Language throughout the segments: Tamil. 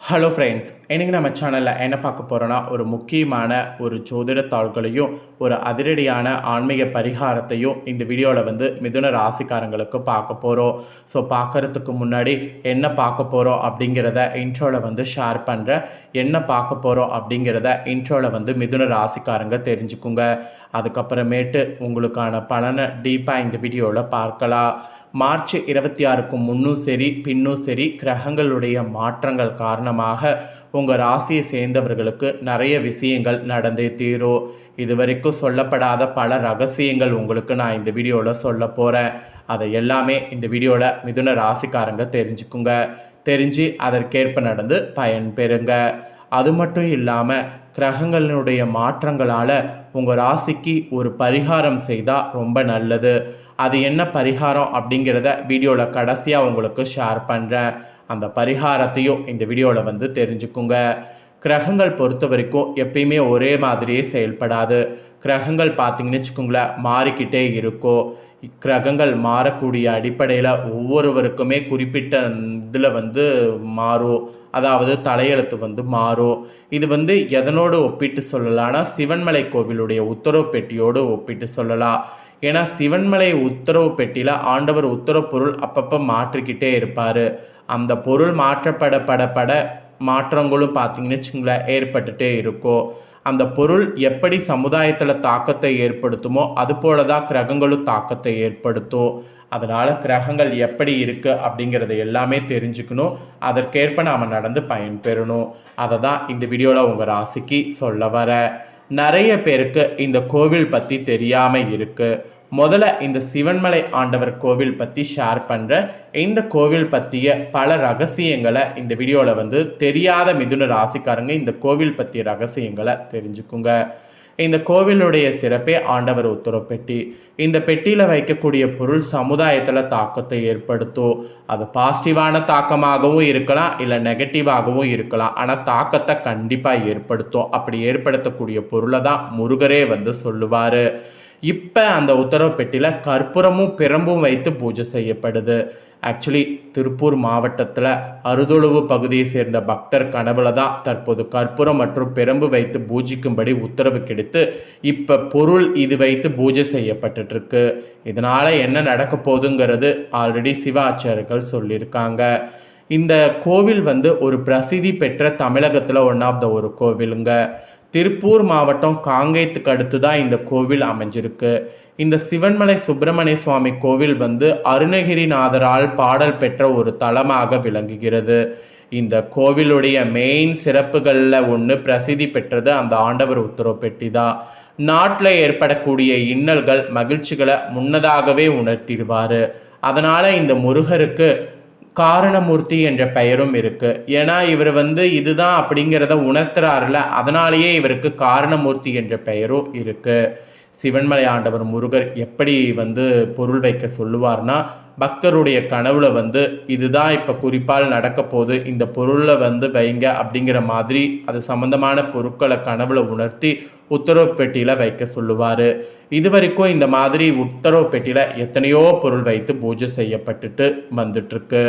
ஹலோ ஃப்ரெண்ட்ஸ், இன்றைக்கி நம்ம சேனலில் என்ன பார்க்க போகிறோன்னா ஒரு முக்கியமான ஒரு ஜோதிட தாள்களையும் ஒரு அதிரடியான ஆன்மீக பரிகாரத்தையும் இந்த வீடியோவில் மிதுன ராசிக்காரங்களுக்கு பார்க்க போகிறோம். ஸோ பார்க்குறதுக்கு முன்னாடி என்ன பார்க்க போகிறோம் அப்படிங்கிறத இன்ட்ரோவில் ஷேர் பண்ணுறேன். என்ன பார்க்க போகிறோம் அப்படிங்கிறத இன்ட்ரோவில் மிதுன ராசிக்காரங்க தெரிஞ்சுக்குங்க. அதுக்கப்புறமேட்டு உங்களுக்கான பலனை டீப்பாக இந்த வீடியோவில் பார்க்கலாம். மார்ச் 26க்கு முன்னும் சரி பின்னும் சரி கிரகங்களுடைய மாற்றங்கள் காரணமாக உங்கள் ராசியை சேர்ந்தவர்களுக்கு நிறைய விஷயங்கள் நடந்தே தீரும். இதுவரைக்கும் சொல்லப்படாத பல ரகசியங்கள் உங்களுக்கு நான் இந்த வீடியோவில் சொல்ல போகிறேன். அதை எல்லாமே இந்த வீடியோவில் மிதுன ராசிக்காரங்க தெரிஞ்சுக்குங்க. தெரிஞ்சு அதற்கேற்ப நடந்து பயன் பெறுங்க. அது மட்டும் இல்லாமல் கிரகங்களினுடைய மாற்றங்களால் உங்கள் ராசிக்கு ஒரு பரிகாரம் செய்தால் ரொம்ப நல்லது. அது என்ன பரிகாரம் அப்படிங்கிறத வீடியோவில் கடைசியாக உங்களுக்கு ஷேர் பண்ணுறேன். அந்த பரிகாரத்தையும் இந்த வீடியோவில் தெரிஞ்சுக்குங்க. கிரகங்கள் பொறுத்த வரைக்கும் எப்பயுமே ஒரே மாதிரியே செயல்படாது. கிரகங்கள் பார்த்திங்கன்னு வச்சுக்கோங்களேன், மாறிக்கிட்டே இருக்கும். கிரகங்கள் மாறக்கூடிய அடிப்படையில் ஒவ்வொருவருக்குமே குறிப்பிட்ட இதில் மாறும். அதாவது தலையெழுத்து மாறும். இது எதனோடு ஒப்பிட்டு சொல்லலாம்னா சிவன்மலை கோவிலுடைய உத்தரவு பெட்டியோடு ஒப்பிட்டு சொல்லலாம். ஏன்னா சிவன்மலை உத்தரவு பெட்டியில் ஆண்டவர் உத்தரவு பொருள் அப்பப்போ மாற்றிக்கிட்டே இருப்பார். அந்த பொருள் மாற்றப்பட மாற்றங்களும் பார்த்திங்கன்னு வச்சுங்களேன் ஏற்பட்டுகிட்டே இருக்கும். அந்த பொருள் எப்படி சமுதாயத்தில் தாக்கத்தை ஏற்படுத்துமோ அதுபோல தான் கிரகங்களும் தாக்கத்தை ஏற்படுத்தும். அதனால் கிரகங்கள் எப்படி இருக்குது அப்படிங்கிறத எல்லாமே தெரிஞ்சுக்கணும். அதற்கேற்ப நாம் நடந்து பயன்பெறணும். அதை தான் இந்த வீடியோவில் உங்கள் ராசிக்கு சொல்ல வர. நிறைய பேருக்கு இந்த கோவில் பற்றி தெரியாமல் இருக்குது. முதல்ல இந்த சிவன்மலை ஆண்டவர் கோவில் பற்றி ஷேர் பண்ணுறேன். இந்த கோவில் பற்றிய பல ரகசியங்களை இந்த வீடியோவில் தெரியாத மிதுன ராசிக்காரங்க இந்த கோவில் பற்றிய ரகசியங்களை தெரிஞ்சுக்குங்க. இந்த கோவிலுடைய சிறப்பே ஆண்டவர் உத்தரவு பெட்டி. இந்த பெட்டியில் வைக்கக்கூடிய பொருள் சமுதாயத்தில் தாக்கத்தை ஏற்படுத்தும். அது பாசிட்டிவான தாக்கமாகவும் இருக்கலாம், இல்லை நெகட்டிவாகவும் இருக்கலாம். ஆனால் தாக்கத்தை கண்டிப்பாக ஏற்படுத்தும். அப்படி ஏற்படுத்தக்கூடிய பொருளை தான் முருகரே சொல்லுவார். இப்போ அந்த உத்தரவு பெட்டியில் கற்பூரமும் பிரம்பும் வைத்து பூஜை செய்யப்படுது. ஆக்சுவலி திருப்பூர் மாவட்டத்தில் அறுதொழுவு பகுதியை சேர்ந்த பக்தர் கனவுல தான் தற்போது கற்பூரம் மற்றும் பிரம்பு வைத்து பூஜிக்கும்படி உத்தரவு கிடைத்து இப்போ பொருள் இது வைத்து பூஜை செய்யப்பட்டுருக்கு. இதனால் என்ன நடக்க போகுதுங்கிறது ஆல்ரெடி சிவாச்சாரியர்கள் சொல்லியிருக்காங்க. இந்த கோவில் ஒரு பிரசித்தி பெற்ற தமிழகத்தில் ஒன் ஆஃப் த ஒரு கோவிலுங்க. திருப்பூர் மாவட்டம் காங்கேயத்துக்கு அடுத்து தான் இந்த கோவில் அமைஞ்சிருக்கு. இந்த சிவன்மலை சுப்பிரமணிய சுவாமி கோவில் அருணகிரிநாதரால் பாடல் பெற்ற ஒரு தலமாக விளங்குகிறது. இந்த கோவிலுடைய மெயின் சிறப்புகளில் ஒன்று பிரசித்தி பெற்றது அந்த ஆண்டவர் உத்தரவு பெட்டி தான். நாட்டில் ஏற்படக்கூடிய இன்னல்கள் மகிழ்ச்சிகளை முன்னதாகவே உணர்த்திடுவார். அதனால் இந்த முருகருக்கு காரணமூர்த்தி என்ற பெயரும் இருக்குது. ஏன்னா இவர் இதுதான் அப்படிங்கிறத உணர்த்துறாருல, அதனாலேயே இவருக்கு காரணமூர்த்தி என்ற பெயரும் இருக்குது. சிவன்மலை ஆண்டவர் முருகர் எப்படி பொருள் வைக்க சொல்லுவார்னா, பக்தருடைய கனவுல இதுதான் இப்போ குறிப்பால் நடக்க போகுது, இந்த பொருளை வைங்க அப்படிங்கிற மாதிரி அது சம்பந்தமான பொருட்களை கனவுல உணர்த்தி உத்தரவு பெட்டியில் வைக்க சொல்லுவார். இது வரைக்கும் இந்த மாதிரி உத்தரவு பெட்டியில் எத்தனையோ பொருள் வைத்து பூஜை செய்யப்பட்டுட்டு வந்துட்டுருக்கு.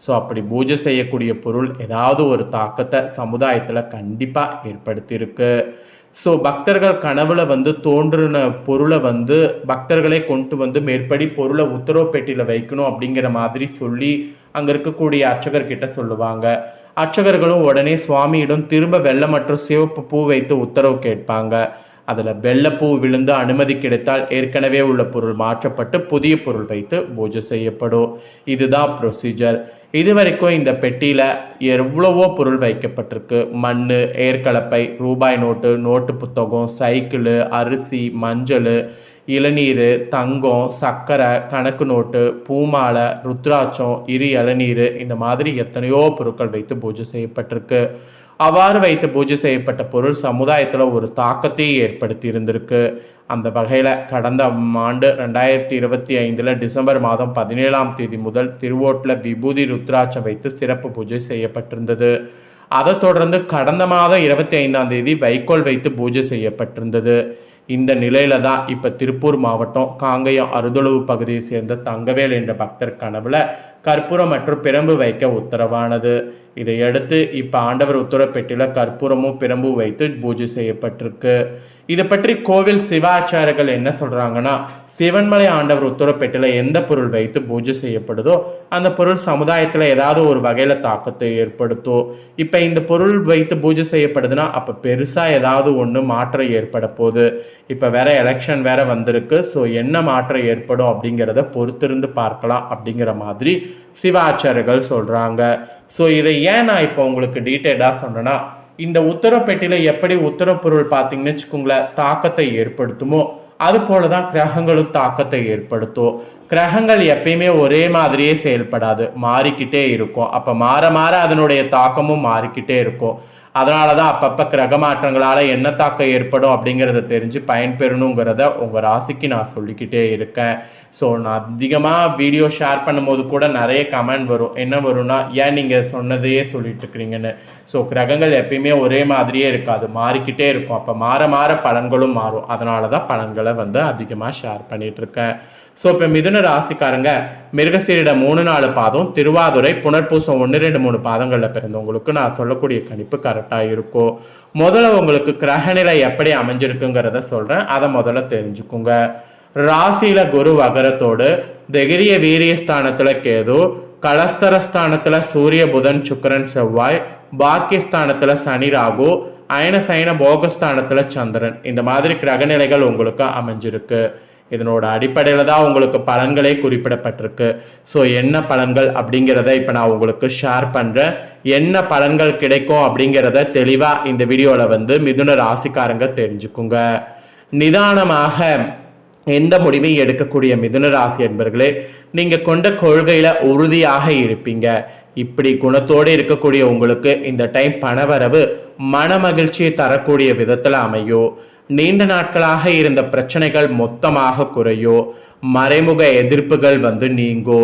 ஸோ அப்படி பூஜை செய்யக்கூடிய பொருள் ஏதாவது ஒரு தாக்கத்தை சமுதாயத்தில் கண்டிப்பாக ஏற்படுத்தியிருக்கு. ஸோ பக்தர்கள் கனவுல தோன்றின பொருளை பக்தர்களே கொண்டு மேற்படி பொருளை உத்தரவு பெட்டியில் வைக்கணும் அப்படிங்கிற மாதிரி சொல்லி அங்கே இருக்கக்கூடிய அர்ச்சகர்கிட்ட சொல்லுவாங்க. அர்ச்சகர்களும் உடனே சுவாமியிடம் திரும்ப வெள்ளை மற்றும் சிவப்பு பூ வைத்து உத்தரவு கேட்பாங்க. அதில் வெள்ளைப்பூ விழுந்து அனுமதி கிடைத்தால் ஏற்கனவே உள்ள பொருள் மாற்றப்பட்டு புதிய பொருள் வைத்து பூஜை செய்யப்படும். இதுதான் ப்ரொசீஜர். இது வரைக்கும் இந்த பெட்டியில் எவ்வளவோ பொருள் வைக்கப்பட்டிருக்கு. மண், ஏற்கலப்பை, ரூபாய் நோட்டு, நோட்டு புத்தகம், சைக்கிள், அரிசி, மஞ்சள், இளநீர், தங்கம், சர்க்கரை, கணக்கு நோட்டு, பூமாலை, ருத்ராட்சம், இளநீர், இந்த மாதிரி எத்தனையோ பொருட்கள் வைத்து பூஜை செய்யப்பட்டிருக்கு. அவ்வாறு வைத்து பூஜை செய்யப்பட்ட பொருள் சமுதாயத்தில் ஒரு தாக்கத்தை ஏற்படுத்தி இருந்திருக்கு. அந்த வகையில் கடந்த ஆண்டு 2025 டிசம்பர் மாதம் 17ஆம் தேதி முதல் திருவோட்டில் விபூதி ருத்ராட்சம் வைத்து சிறப்பு பூஜை செய்யப்பட்டிருந்தது. அதை தொடர்ந்து கடந்த மாதம் 25ஆம் தேதி வைக்கோல் வைத்து பூஜை செய்யப்பட்டிருந்தது. இந்த நிலையில தான் இப்போ திருப்பூர் மாவட்டம் காங்கேயம் அறுதொழுவு பகுதியை சேர்ந்த தங்கவேல் என்ற பக்தர் கனவுல கற்பூரம் மற்றும் பிரம்பு வைக்க உத்தரவானது. இதையடுத்து இப்போ ஆண்டவர் உத்தரப்பெட்டியில் கற்பூரமும் பிரம்பும் வைத்து பூஜை செய்யப்பட்டிருக்கு. இதை பற்றி கோவில் சிவாச்சாரியர்கள் என்ன சொல்றாங்கன்னா, சிவன்மலை ஆண்டவர் உத்தரப்பெட்டில எந்த பொருள் வைத்து பூஜை செய்யப்படுதோ அந்த பொருள் சமுதாயத்தில் ஏதாவது ஒரு வகையில தாக்கத்தை ஏற்படுத்தும். இப்போ இந்த பொருள் வைத்து பூஜை செய்யப்படுதுன்னா அப்போ பெருசா ஏதாவது ஒன்று மாற்றம் ஏற்பட போகுது. இப்போ வேற எலெக்ஷன் வேற வந்திருக்கு. ஸோ என்ன மாற்றம் ஏற்படும் அப்படிங்கிறத பொறுத்திருந்து பார்க்கலாம் அப்படிங்கிற மாதிரி சிவாச்சாரியர்கள் சொல்றாங்க. ஸோ இதை ஏன் நான் இப்போ உங்களுக்கு டீட்டெயிலாக சொன்னேன்னா, இந்த உத்தரப்பெட்டியில் எப்படி உத்தரப்பொருள் பார்த்தீங்கன்னு வச்சுக்கோங்களேன் தாக்கத்தை ஏற்படுத்துமோ அது போல தான் கிரகங்களும் தாக்கத்தை ஏற்படுத்தும். கிரகங்கள் எப்பயுமே ஒரே மாதிரியே செயல்படாது, மாறிக்கிட்டே இருக்கும். அப்போ மாற மாற அதனுடைய தாக்கமும் மாறிக்கிட்டே இருக்கும். அதனால தான் அப்பப்போ கிரக மாற்றங்களால் என்ன தாக்கம் ஏற்படும் அப்படிங்கிறத தெரிஞ்சு பயன்பெறணுங்கிறத உங்கள் ராசிக்கு நான் சொல்லிக்கிட்டே இருக்கேன். ஸோ நான் அதிகமாக வீடியோ ஷேர் பண்ணும்போது கூட நிறைய கமெண்ட் வரும். என்ன வரும்னா, ஏன் நீங்கள் சொன்னதையே சொல்லிட்டு இருக்கிறீங்கன்னு. ஸோ கிரகங்கள் எப்பயுமே ஒரே மாதிரியே இருக்காது, மாறிக்கிட்டே இருக்கும். அப்போ மாற மாற பலன்களும் மாறும். அதனால தான் பலன்களை அதிகமாக ஷேர் பண்ணிட்டு இருக்கேன். ஸோ இப்போ மிதுன ராசிக்காரங்க மிருகசீரிட 3-4 பாதம், திருவாதுரை, புனர்பூசம் 1-2-3 பாதங்களில் பிறந்தவங்களுக்கு நான் சொல்லக்கூடிய கணிப்பு கரெக்டாக இருக்கும். முதல்ல உங்களுக்கு கிரகநிலை எப்படி அமைஞ்சிருக்குங்கிறத சொல்கிறேன், அதை முதல்ல தெரிஞ்சுக்குங்க. ராசியில குரு வகரத்தோடு, தைரிய வீரியஸ்தானத்தில் கேது, கலஸ்தரஸ்தானத்தில் சூரிய, புதன், சுக்கரன், செவ்வாய், பாக்கியஸ்தானத்தில் சனி, ராகு, அயன சயன போகஸ்தானத்தில் சந்திரன், இந்த மாதிரி கிரகநிலைகள் உங்களுக்கு அமைஞ்சிருக்கு. இதனோட அடிப்படையில் தான் உங்களுக்கு பலன்களே குறிப்பிடப்பட்டிருக்கு. ஸோ என்ன பலன்கள் அப்படிங்கிறத இப்போ நான் உங்களுக்கு ஷேர் பண்ணுறேன். என்ன பலன்கள் கிடைக்கும் அப்படிங்கிறத தெளிவாக இந்த வீடியோவில் மிதுன ராசிக்காரங்க தெரிஞ்சுக்குங்க. நிதானமாக எந்த முடிவையும் எடுக்கக்கூடிய மிதுன ராசி என்பர்களே, நீங்கள் கொண்ட கொள்கையில் உறுதியாக இருப்பீங்க. இப்படி குணத்தோடு இருக்கக்கூடிய உங்களுக்கு இந்த டைம் பணவரவு மன மகிழ்ச்சியை தரக்கூடிய விதத்தில் அமையும். நீண்ட நாட்களாக இருந்த பிரச்சனைகள் மொத்தமாக குறையோ, மறைமுக எதிர்ப்புகள் நீங்கோ,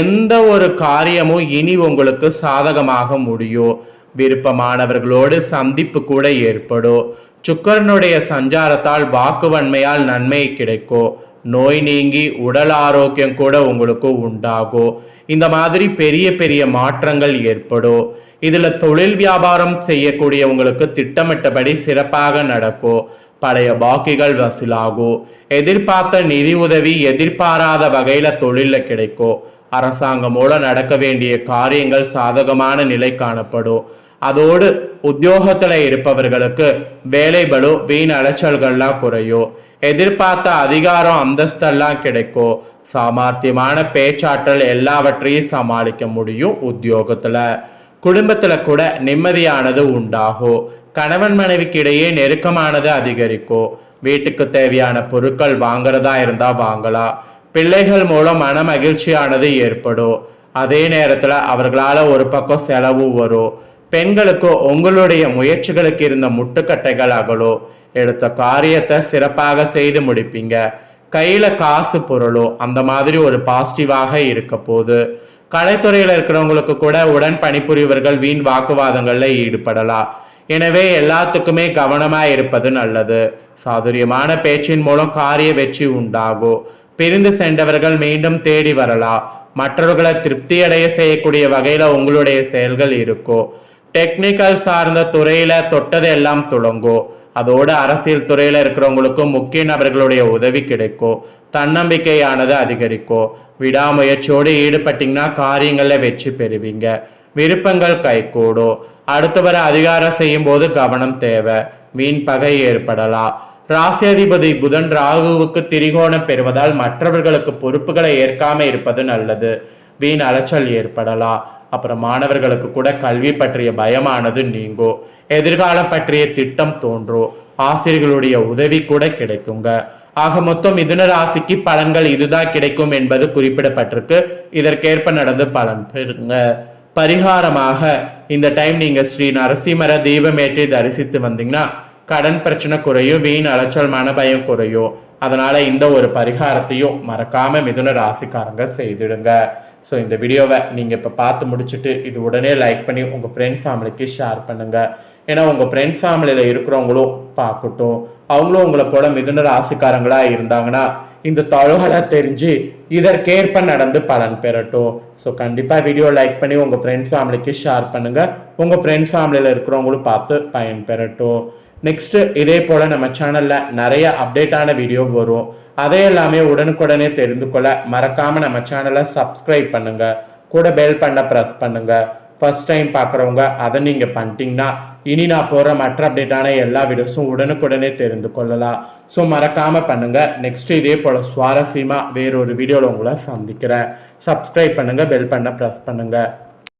எந்த ஒரு காரியமும் இனி உங்களுக்கு சாதகமாக முடியும். விருப்பமானவர்களோடு சந்திப்பு கூட ஏற்படும். சுக்கரனுடைய சஞ்சாரத்தால் வாக்குவன்மையால் நன்மை கிடைக்கும். நோய் நீங்கி உடல் ஆரோக்கியம் கூட உங்களுக்கு உண்டாகும். இந்த மாதிரி பெரிய பெரிய மாற்றங்கள் ஏற்படும். இதுல தொழில் வியாபாரம் செய்யக்கூடியவங்களுக்கு திட்டமிட்டபடி சிறப்பாக நடக்கும். பழைய பாக்கிகள் வசூலாகும். எதிர்பார்த்த நிதி உதவி எதிர்பாராத வகையில தொழில கிடைக்கும். அரசாங்கம் மூலம் நடக்க வேண்டிய காரியங்கள் சாதகமான நிலை காணப்படும். அதோடு உத்தியோகத்துல இருப்பவர்களுக்கு வேலை பளு, வீண் அலைச்சல்கள்லாம் குறையும். எதிர்பார்த்த அதிகாரம் அந்தஸ்தெல்லாம் கிடைக்கும். சாமர்த்தியமான பேச்சாற்றல் எல்லாவற்றையும் சமாளிக்க முடியும். உத்தியோகத்துல குடும்பத்துல கூட நிம்மதியானது உண்டாகும். கணவன் மனைவிக்கு இடையே நெருக்கமானது அதிகரிக்கும். வீட்டுக்கு தேவையான பொருட்கள் வாங்குறதா இருந்தா வாங்கலாம். பிள்ளைகள் மூலம் மன மகிழ்ச்சியானது ஏற்படும். அதே நேரத்துல அவர்களால ஒரு பக்கம் செலவு வரும். பெண்களுக்கு உங்களுடைய முயற்சிகளுக்கு இருந்த முட்டுக்கட்டைகள் அகலும். எடுத்த காரியத்தை சிறப்பாக செய்து முடிப்பீங்க. கையில காசு பொருளும் அந்த மாதிரி ஒரு பாசிட்டிவாக இருக்க போகுது. கலைத்துறையில இருக்கிறவங்களுக்கு கூட உடன் பணிபுரிவர்கள் வீண் வாக்குவாதங்கள்ல ஈடுபடலாம். எனவே எல்லாத்துக்குமே கவனமா இருப்பது நல்லது. சாதுரியமான பேச்சின் மூலம் காரிய வெற்றி உண்டாகும். பிரிந்து சென்றவர்கள் மீண்டும் தேடி வரலாம். மற்றவர்களை திருப்தியடைய செய்யக்கூடிய வகையில உங்களுடைய செயல்கள் இருக்கும். டெக்னிக்கல் சார்ந்த துறையில தொட்டது எல்லாம் துளங்கும். அதோடு அரசியல் துறையில இருக்கிறவங்களுக்கும் முக்கிய நபர்களுடைய உதவி கிடைக்கும். தன்னம்பிக்கையானது அதிகரிக்கும். விடாமுயற்சியோடு ஈடுபட்டீங்கன்னா காரியங்கள்ல வெற்றி பெறுவீங்க. விருப்பங்கள் கைகூடும். அடுத்தவரை அதிகாரம் செய்யும் போது கவனம் தேவை. வீண் பகை ஏற்படலாம். ராசியாதிபதி புதன் ராகுவுக்கு திரிகோணம் பெறுவதால் மற்றவர்களுக்கு பொறுப்புகளை ஏற்காம இருப்பது நல்லது. வீண் அலைச்சல் ஏற்படலாம். அப்புறம் மாணவர்களுக்கு கூட கல்வி பற்றிய பயமானது நீங்கும். எதிர்காலம் பற்றிய திட்டம் தோன்றும். ஆசிரியர்களுடைய உதவி கூட கிடைக்குங்க. ஆக மொத்தம் மிதுன ராசிக்கு பலன்கள் இதுதான் கிடைக்கும் என்பது குறிப்பிடப்பட்டிருக்கு. இதற்கேற்ப நடந்து பலன் பெறுங்க. பரிகாரமாக இந்த டைம் நீங்க ஸ்ரீ நரசிம்மர தீபமேற்றி தரிசித்து வந்தீங்கன்னா கடன் பிரச்சனை குறையும். வீண் அலைச்சல் மனபயம் குறையும். அதனால இந்த ஒரு பரிகாரத்தையும் மறக்காம மிதுன ராசிக்காரங்க செய்திடுங்க. ஸோ இந்த வீடியோவை நீங்கள் இப்போ பார்த்து முடிச்சுட்டு இது உடனே லைக் பண்ணி உங்கள் ஃப்ரெண்ட்ஸ் ஃபேமிலிக்கு ஷேர் பண்ணுங்கள். ஏன்னா உங்கள் ஃப்ரெண்ட்ஸ் ஃபேமிலியில் இருக்கிறவங்களும் பார்க்கட்டும். அவங்களும் உங்களை போல மிதுன ராசிக்காரங்களா இருந்தாங்கன்னா இந்த தகவலை தெரிஞ்சு இதற்கேற்ப நடந்து பலன் பெறட்டும். ஸோ கண்டிப்பாக வீடியோ லைக் பண்ணி உங்கள் ஃப்ரெண்ட்ஸ் ஃபேமிலிக்கு ஷேர் பண்ணுங்கள். உங்கள் ஃப்ரெண்ட்ஸ் ஃபேமிலியில் இருக்கிறவங்களும் பார்த்து பயன் பெறட்டும். நெக்ஸ்ட்டு இதே போல் நம்ம சேனலில் நிறைய அப்டேட்டான வீடியோ வரும். அதை எல்லாமே உடனுக்குடனே தெரிந்து கொள்ள மறக்காமல் நம்ம சேனலை சப்ஸ்கிரைப் பண்ணுங்கள். கூட பெல் பண்ண ப்ரெஸ் பண்ணுங்கள். ஃபர்ஸ்ட் டைம் பார்க்குறவங்க அதை நீங்கள் பண்ணிட்டீங்கன்னா இனி நான் போகிற மற்ற அப்டேட்டான எல்லா வீடியோஸும் உடனுக்குடனே தெரிந்து கொள்ளலாம். ஸோ மறக்காமல் பண்ணுங்கள். நெக்ஸ்ட் இதே போல் சுவாரஸ்யமாக வேறொரு வீடியோவில் உங்களை சந்திக்கிறேன். சப்ஸ்கிரைப் பண்ணுங்கள், பெல் பண்ண ப்ரெஸ் பண்ணுங்கள்.